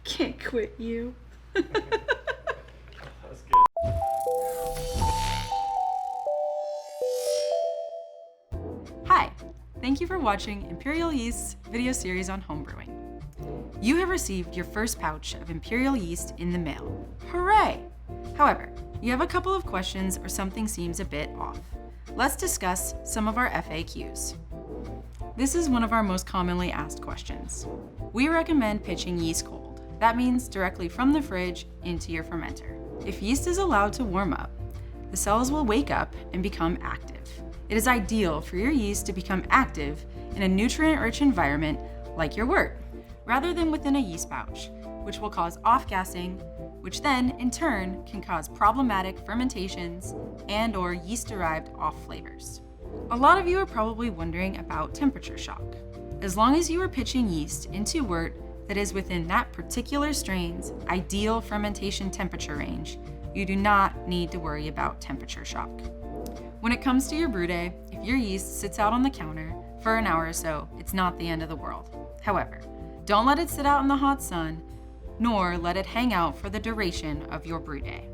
Can't quit you. That's good. Hi, thank you for watching Imperial Yeast's video series on homebrewing. You have received your first pouch of Imperial Yeast in the mail. Hooray! However, you have a couple of questions or something seems a bit off. Let's discuss some of our FAQs. This is one of our most commonly asked questions. We recommend pitching yeast cold. That means directly from the fridge into your fermenter. If yeast is allowed to warm up, the cells will wake up and become active. It is ideal for your yeast to become active in a nutrient-rich environment like your wort, rather than within a yeast pouch, which will cause off-gassing, which then, in turn, can cause problematic fermentations and/or yeast-derived off flavors. A lot of you are probably wondering about temperature shock. As long as you are pitching yeast into wort that is within that particular strain's ideal fermentation temperature range, you do not need to worry about temperature shock. When it comes to your brew day, if your yeast sits out on the counter for an hour or so, it's not the end of the world. However, don't let it sit out in the hot sun, nor let it hang out for the duration of your brew day.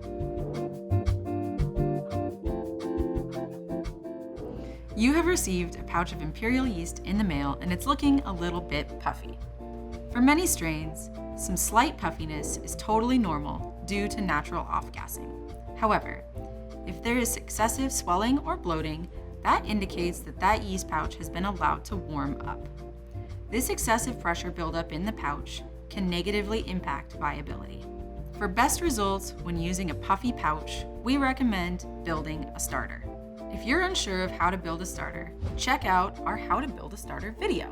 You have received a pouch of Imperial Yeast in the mail and it's looking a little bit puffy. For many strains, some slight puffiness is totally normal due to natural off-gassing. However, if there is excessive swelling or bloating, that indicates that that yeast pouch has been allowed to warm up. This excessive pressure buildup in the pouch can negatively impact viability. For best results when using a puffy pouch, we recommend building a starter. If you're unsure of how to build a starter, check out our How to Build a Starter video.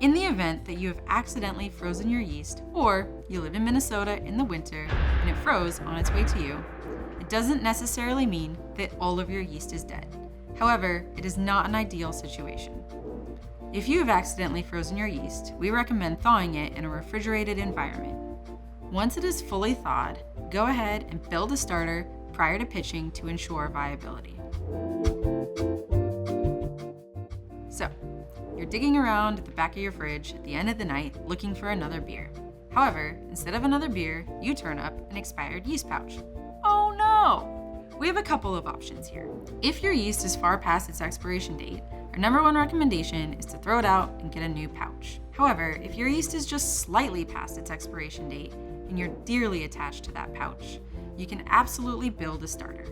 In the event that you have accidentally frozen your yeast, or you live in Minnesota in the winter and it froze on its way to you, it doesn't necessarily mean that all of your yeast is dead. However, it is not an ideal situation. If you have accidentally frozen your yeast, we recommend thawing it in a refrigerated environment. Once it is fully thawed, go ahead and build a starter prior to pitching to ensure viability. So, you're digging around at the back of your fridge at the end of the night looking for another beer. However, instead of another beer, you turn up an expired yeast pouch. Oh no! We have a couple of options here. If your yeast is far past its expiration date, our number one recommendation is to throw it out and get a new pouch. However, if your yeast is just slightly past its expiration date and you're dearly attached to that pouch, you can absolutely build a starter.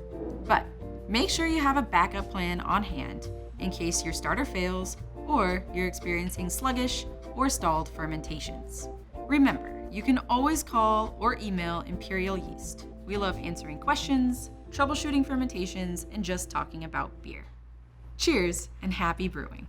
But make sure you have a backup plan on hand in case your starter fails or you're experiencing sluggish or stalled fermentations. Remember, you can always call or email Imperial Yeast. We love answering questions, troubleshooting fermentations, and just talking about beer. Cheers and happy brewing.